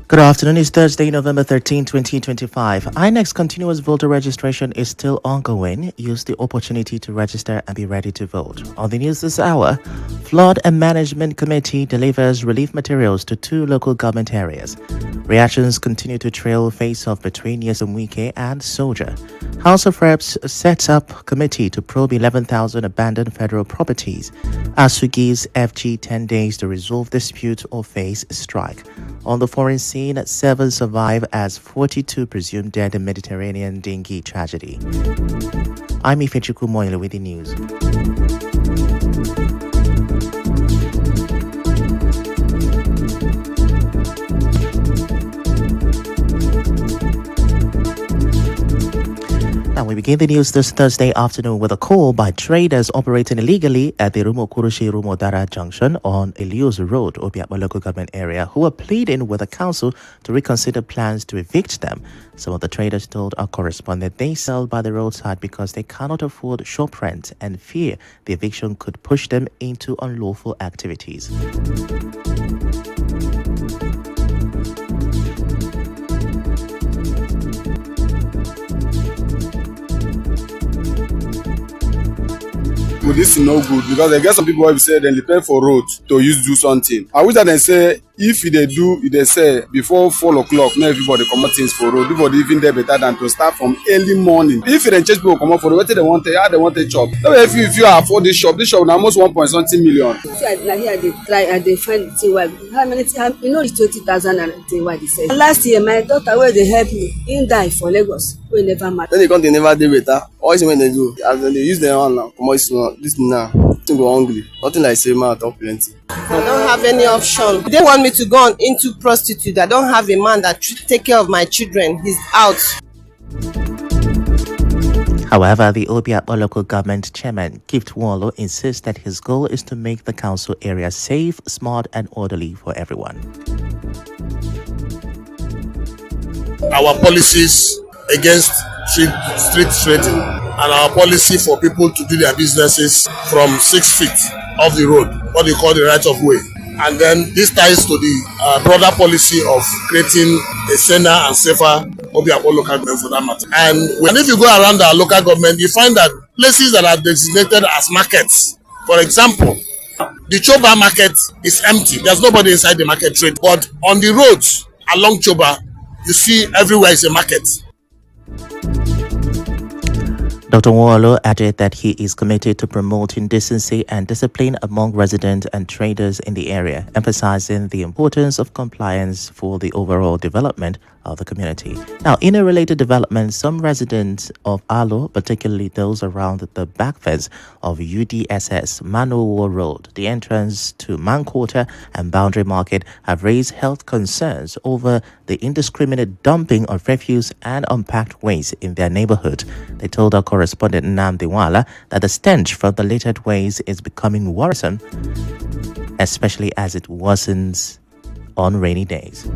Good afternoon. It's Thursday, November 13, 2025. INEC's continuous voter registration is still ongoing. Use the opportunity to register and be ready to vote. On the news this hour, Flood and Management Committee delivers relief materials to 2 local government areas. Reactions continue to trail face-off between Nyesom Wike and Soldier. House of Reps sets up committee to probe 11,000 abandoned federal properties. ASU gives FG 10 days to resolve dispute or face strike. On the foreign scene, 7 survive as 42 presumed dead in Mediterranean dinghy tragedy. I'm Ifechukwu Muonyili with the news. Now we begin the news this Thursday afternoon with a call by traders operating illegally at the Rumo-Kurushi-Rumo-Dara junction on Elios Road, Obiakpa local government area, who are pleading with the council to reconsider plans to evict them. Some of the traders told our correspondent they sell by the roadside because they cannot afford shop rent and fear the eviction could push them into unlawful activities. This is no good because I get some people who say they depend for road to do something. I wish that they say if they say before 4 o'clock, not everybody come out things for road. Everybody even there better than to start from early morning. If they change people come out for road, what they want, how they want a job. If you afford this shop now almost 1.something million. Here they try and they find the how many times it's 20,000 and what they say. Last year my daughter where they help me, he died for Lagos. We never matter. Then they come, they never do better. Always when they do, as they use their own now, come on, this now, to go hungry. Nothing like say man talk plenty. I don't have any option. They want me to go into prostitute. I don't have a man that take care of my children. He's out. However, the Obiakpa local government chairman, Gift Wallo, insists that his goal is to make the council area safe, smart and orderly for everyone. Our policies against street trading and our policy for people to do their businesses from 6 feet off the road, what we call the right of way. And then this ties to the broader policy of creating a saner and safer Obiakpa local government for that matter. And if you go around our local government, you find that places that are designated as markets, for example, the Choba market is empty. There's nobody inside the market trade. But on the roads along Choba, you see everywhere is a market. Dr. Wallo added that he is committed to promoting decency and discipline among residents and traders in the area, emphasizing the importance of compliance for the overall development of the community. Now, in a related development, some residents of Alo, particularly those around the back fence of UDSS Manowo Road, the entrance to Manquarter and Boundary Market, have raised health concerns over the indiscriminate dumping of refuse and unpacked waste in their neighborhood. They told our correspondent Nnamdi Wala that the stench from the littered waste is becoming worrisome, especially as it worsens on rainy days.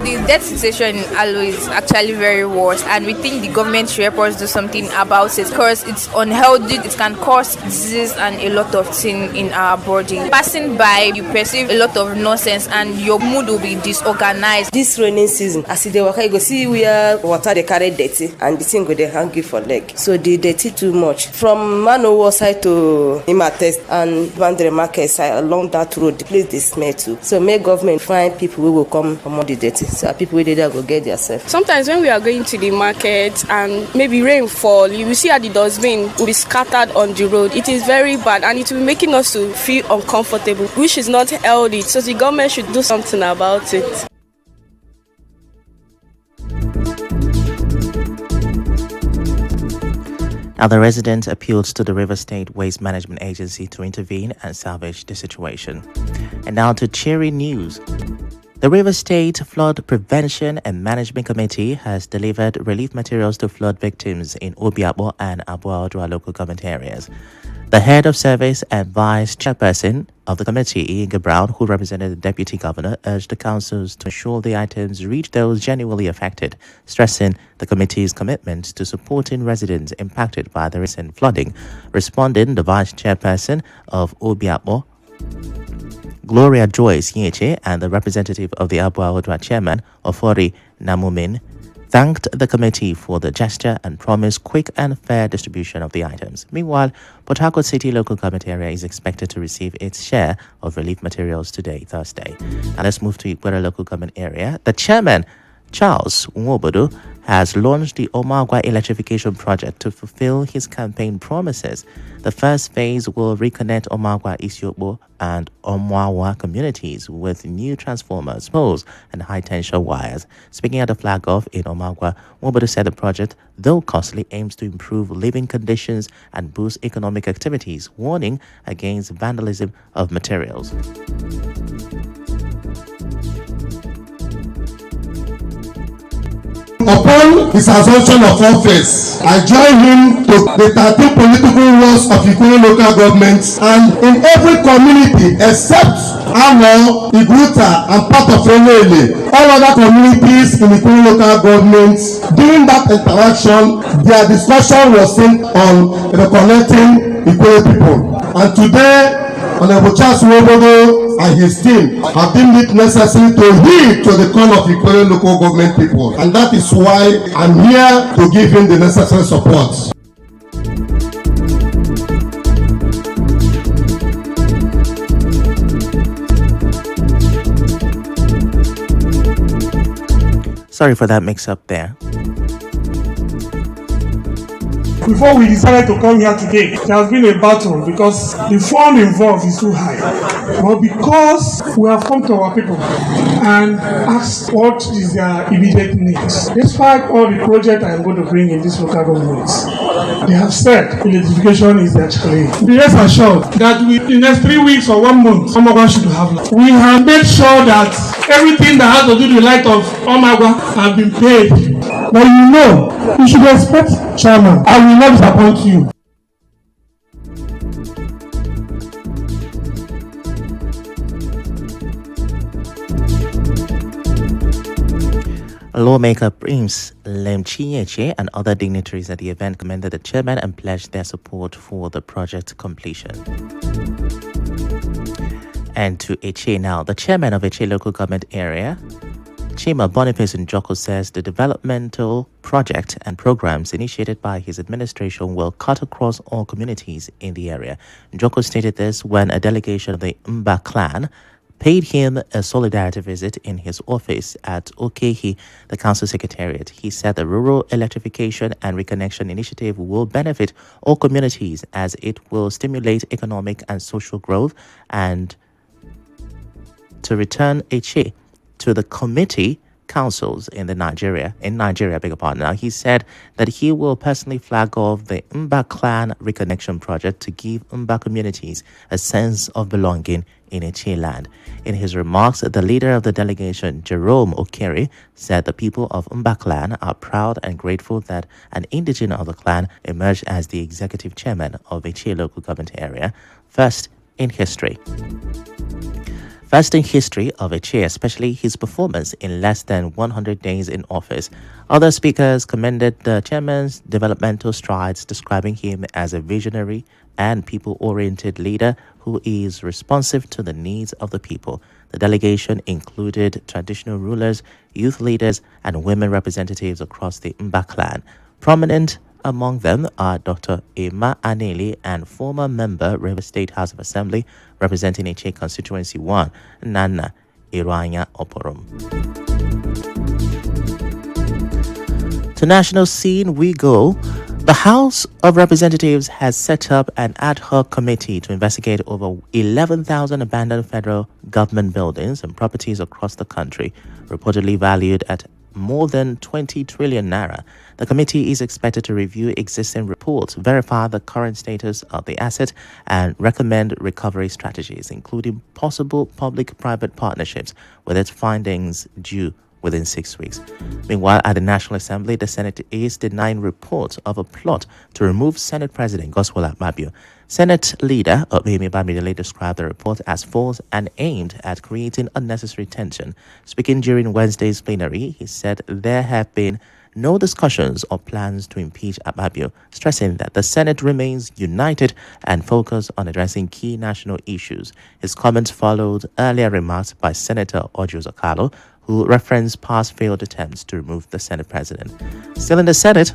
The death situation in Alo is actually very worse, and we think the government should help us do something about it because it's unhealthy. It can cause disease and a lot of things in our body. Passing by, you perceive a lot of nonsense and your mood will be disorganized. This rainy season, as they walk, you go see where water they carry dirty and the thing go they hang you for leg. So the dirty too much. From Manowo side to Imates and Boundary Market side along that road, the place they smell too. So make government find people who will come among the dirty. So people who there go get themselves. Sometimes when we are going to the market and maybe rain fall, you will see how the dustbin will be scattered on the road. It is very bad and it will be making us to feel uncomfortable, which is not healthy. So the government should do something about it. Now, the residents appealed to the River State Waste Management Agency to intervene and salvage the situation. And now to cheery news. The River State Flood Prevention and Management Committee has delivered relief materials to flood victims in Obiabo and Abuadua local government areas. The head of service and vice chairperson of the committee, Inga Brown, who represented the deputy governor, urged the councils to ensure the items reach those genuinely affected, stressing the committee's commitment to supporting residents impacted by the recent flooding. Responding, the vice chairperson of Obiabo, Gloria Joyce Yeche, and the representative of the Abuadua chairman, Ofori Namumin, thanked the committee for the gesture and promised quick and fair distribution of the items. Meanwhile, Port Harcourt City local government area is expected to receive its share of relief materials today, Thursday. And let's move to Ikwere local government area. The chairman, Charles Nwobodo, has launched the Omagwa electrification project to fulfill his campaign promises. The first phase will reconnect Omagwa, Isiokbo, and Omwawa communities with new transformers, poles, and high-tension wires. Speaking at the flag off in Omagwa, Nwobodo said the project, though costly, aims to improve living conditions and boost economic activities, warning against vandalism of materials. Upon his assumption of office, I joined him to the 13 political wards of Ikuru local governments, and in every community except Amo, Iguta, and part of Muonyili, all other communities in Ikuru local governments, during that interaction, their discussion was centered on reconnecting Ikuru people. And today, Honorable Charles Nwobodo and his team have deemed it necessary to heed to the call of Ikuru local government people, and that is why I'm here to give him the necessary support. Sorry for that mix-up there. Before we decided to come here today, there has been a battle because the fund involved is too high. But because we have come to our people and asked what is their immediate needs, despite all the projects I am going to bring in these local governments, they have said electrification is their challenge. Be rest assured that in the next 3 weeks or 1 month, Omagwa should have light. We have made sure that everything that has to do with the light of Omagwa have been paid. But you should expect, Chairman, I will not disappoint you. Lawmaker Prince Lemchiyeche and other dignitaries at the event commended the chairman and pledged their support for the project completion. And to Eche now, the chairman of Eche local government area, Chima Boniface Njoko, says the developmental project and programs initiated by his administration will cut across all communities in the area. Njoko stated this when a delegation of the Mba clan paid him a solidarity visit in his office at Okehi, the council secretariat. He said the rural electrification and reconnection initiative will benefit all communities as it will stimulate economic and social growth, and to return Eche to the committee councils in Nigeria, beg your pardon. Now, he said that he will personally flag off the Mba clan reconnection project to give Mba communities a sense of belonging in Eche land. In his remarks, the leader of the delegation, Jerome Okere, said the people of Mba clan are proud and grateful that an indigene of the clan emerged as the executive chairman of Eche local government area, first in history of Eche, especially his performance in less than 100 days in office. Other speakers commended the chairman's developmental strides, describing him as a visionary and people-oriented leader who is responsive to the needs of the people. The delegation included traditional rulers, youth leaders, and women representatives across the Mba clan. Prominent among them are Dr. Emma Aneli and former member, River State House of Assembly, representing Eche Constituency 1, Nana Iranya Oporum. To national scene we go. The House of Representatives has set up an ad hoc committee to investigate over 11,000 abandoned federal government buildings and properties across the country, reportedly valued at more than 20 trillion naira. The committee is expected to review existing reports, verify the current status of the asset, and recommend recovery strategies, including possible public-private partnerships, with its findings due within 6 weeks. Meanwhile, at the National Assembly, the Senate is denying reports of a plot to remove Senate President Godswill Akpabio. Senate leader Obimi Bamidele described the report as false and aimed at creating unnecessary tension. Speaking during Wednesday's plenary, he said there have been no discussions or plans to impeach Akpabio, stressing that the Senate remains united and focused on addressing key national issues. His comments followed earlier remarks by Senator Ojo Zakalo, who referenced past failed attempts to remove the Senate president. Still in the Senate,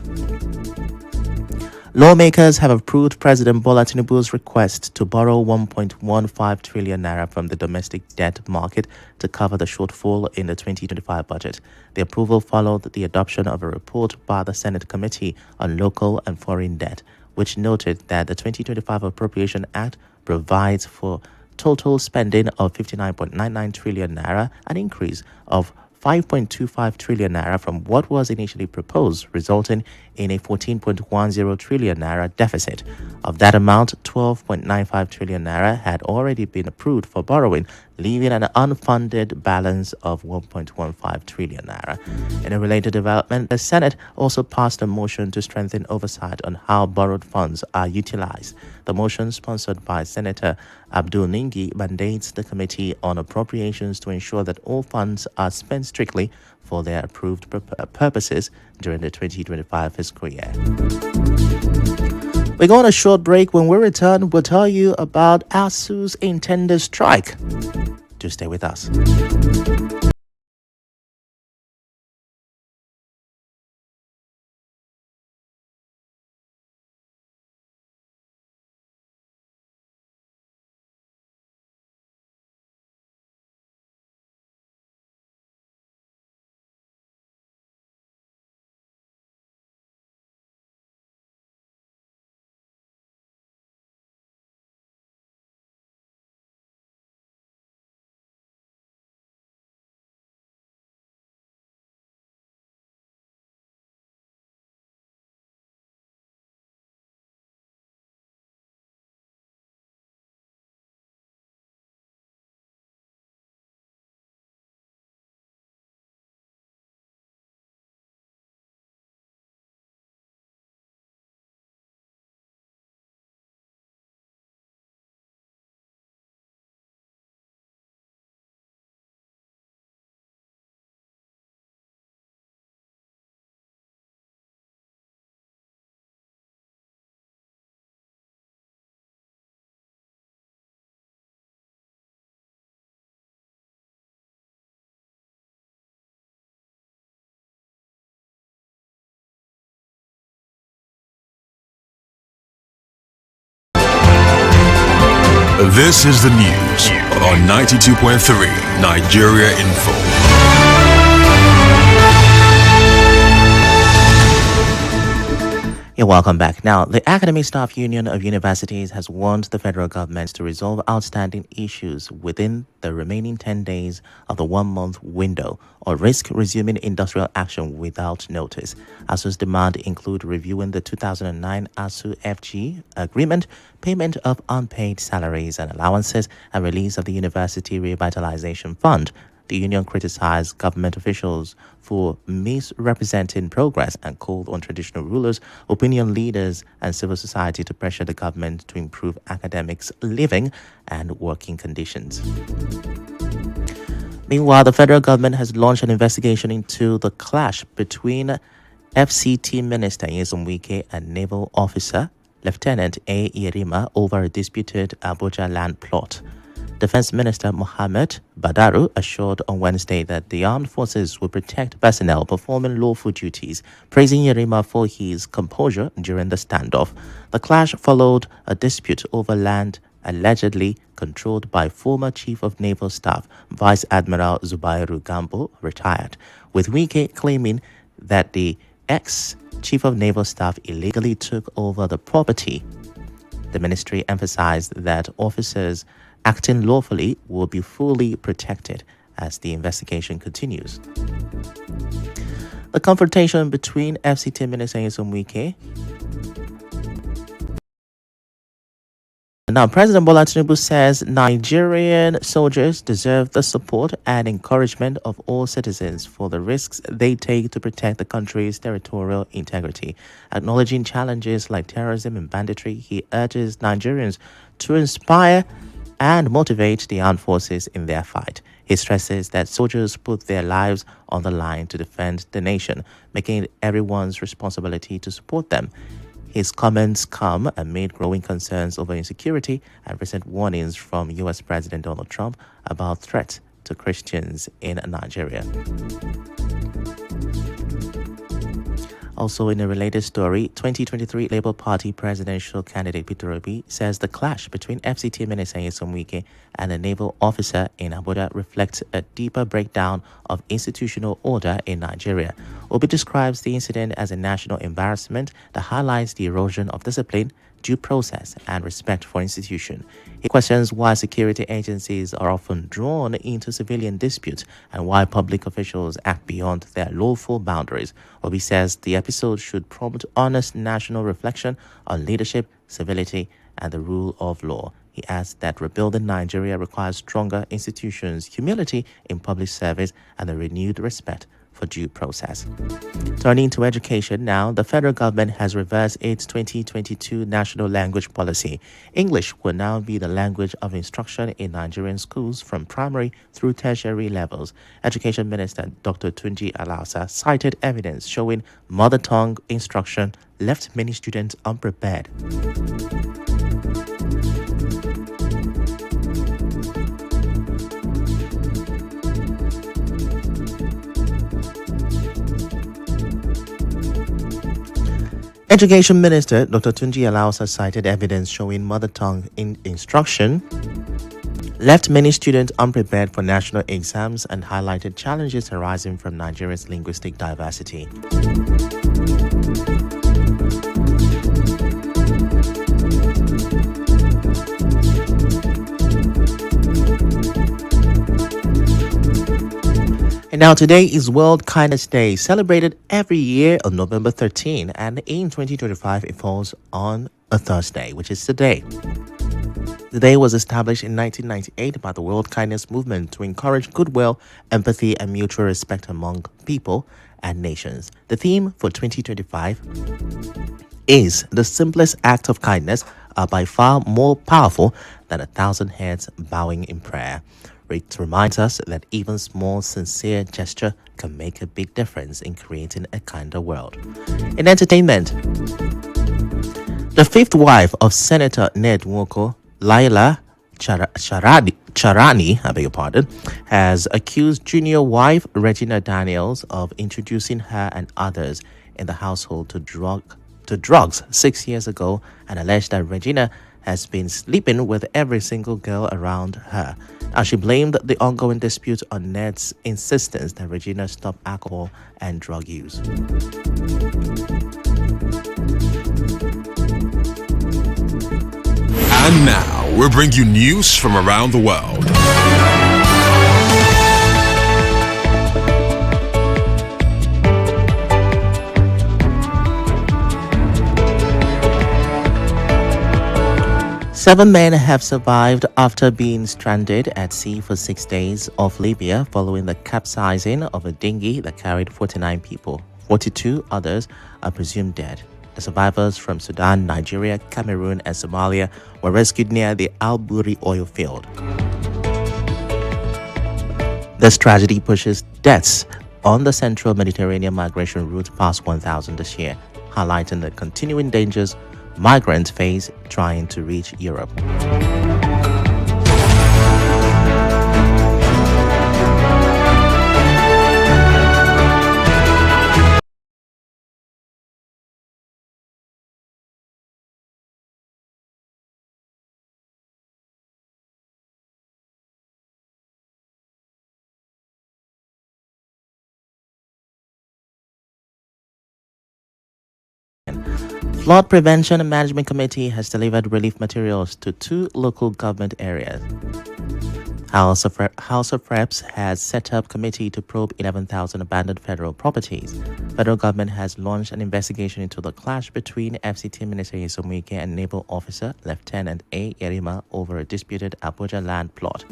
lawmakers have approved President Bola Tinubu's request to borrow 1.15 trillion naira from the domestic debt market to cover the shortfall in the 2025 budget. The approval followed the adoption of a report by the Senate Committee on Local and Foreign Debt, which noted that the 2025 Appropriation Act provides for total spending of 59.99 trillion naira, an increase of 5.25 trillion naira from what was initially proposed, resulting in a 14.10 trillion naira deficit. Of that amount, 12.95 trillion naira had already been approved for borrowing, leaving an unfunded balance of 1.15 trillion naira. In a related development, the Senate also passed a motion to strengthen oversight on how borrowed funds are utilized. The motion, sponsored by Senator Abdul Ningi, mandates the Committee on Appropriations to ensure that all funds are spent strictly for their approved purposes during the 2025 fiscal year. We go on a short break. When we return, we'll tell you about ASUU's intended strike. Do stay with us. This is the news on 92.3 Nigeria Info. You're welcome back. Now, the Academic Staff Union of Universities has warned the federal government to resolve outstanding issues within the remaining 10 days of the 1-month window or risk resuming industrial action without notice. ASUU's demand include reviewing the 2009 ASUU-FG agreement, payment of unpaid salaries and allowances, and release of the University Revitalization Fund. The union criticized government officials for misrepresenting progress and called on traditional rulers, opinion leaders, and civil society to pressure the government to improve academics' living and working conditions. Meanwhile, the federal government has launched an investigation into the clash between FCT Minister Nyesom Wike and Naval Officer Lieutenant A. Yerima over a disputed Abuja land plot. Defense Minister Mohammed Badaru assured on Wednesday that the armed forces will protect personnel performing lawful duties, praising Yerima for his composure during the standoff. The clash followed a dispute over land allegedly controlled by former Chief of Naval Staff Vice Admiral Zubairu Gambo, retired, with Wike claiming that the ex-Chief of Naval Staff illegally took over the property. The ministry emphasized that officers acting lawfully will be fully protected as the investigation continues. The confrontation between FCT Minister Nyesom Wike. Now, President Bola Tinubu says Nigerian soldiers deserve the support and encouragement of all citizens for the risks they take to protect the country's territorial integrity. Acknowledging challenges like terrorism and banditry, he urges Nigerians to inspire and motivate the armed forces in their fight. He stresses that soldiers put their lives on the line to defend the nation, making it everyone's responsibility to support them. His comments come amid growing concerns over insecurity and recent warnings from U.S. President Donald Trump about threats to Christians in Nigeria. Also, in a related story, 2023 Labour Party presidential candidate Peter Obi says the clash between FCT Minister Nyesom Wike and a naval officer in Abuja reflects a deeper breakdown of institutional order in Nigeria. Obi describes the incident as a national embarrassment that highlights the erosion of discipline, due process, and respect for institutions. He questions why security agencies are often drawn into civilian disputes and why public officials act beyond their lawful boundaries. Obi says the episode should prompt honest national reflection on leadership, civility, and the rule of law. He adds that rebuilding Nigeria requires stronger institutions, humility in public service, and a renewed respect for due process. Turning to education now, the federal government has reversed its 2022 national language policy. English will now be the language of instruction in Nigerian schools from primary through tertiary levels. Education Minister Dr. Tunji Alausa cited evidence showing mother tongue instruction left many students unprepared. Education Minister Dr. Tunji Alausa cited evidence showing mother tongue instruction left many students unprepared for national exams and highlighted challenges arising from Nigeria's linguistic diversity. And now today is World Kindness Day, celebrated every year on November 13, and in 2025 it falls on a Thursday, which is today. The day was established in 1998 by the World Kindness Movement to encourage goodwill, empathy, and mutual respect among people and nations. The theme for 2025 is "The simplest act of kindness are by far more powerful than 1,000 heads bowing in prayer." It reminds us that even small, sincere gesture can make a big difference in creating a kinder world. In entertainment, the fifth wife of Senator Ned Nwoko, Laila Charani, I beg your pardon, has accused junior wife Regina Daniels of introducing her and others in the household to drugs 6 years ago, and alleged that Regina has been sleeping with every single girl around her. Now, she blamed the ongoing dispute on Ned's insistence that Regina stop alcohol and drug use. And now, we bring you news from around the world. 7 men have survived after being stranded at sea for 6 days off Libya following the capsizing of a dinghy that carried 49 people. 42 others are presumed dead. The survivors from Sudan, Nigeria, Cameroon, and Somalia were rescued near the Al Buri oil field. This tragedy pushes deaths on the central Mediterranean migration route past 1,000 this year, highlighting the continuing dangers migrants face trying to reach Europe. Flood Prevention and Management Committee has delivered relief materials to 2 local government areas. House of Reps has set up committee to probe 11,000 abandoned federal properties. Federal government has launched an investigation into the clash between FCT Minister Yesomike and naval officer Lieutenant A. Yerima over a disputed Abuja land plot.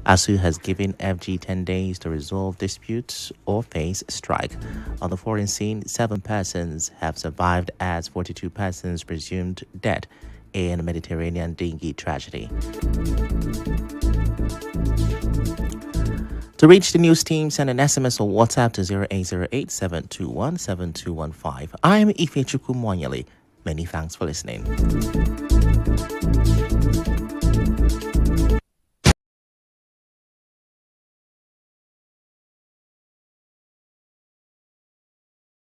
ASU has given FG 10 days to resolve disputes or face strike. On the foreign scene, 7 persons have survived as 42 persons presumed dead in a Mediterranean dinghy tragedy. To reach the news team, send an SMS or WhatsApp to 0808-721-7215. I'm Ifechukwu Muonyili. Many thanks for listening.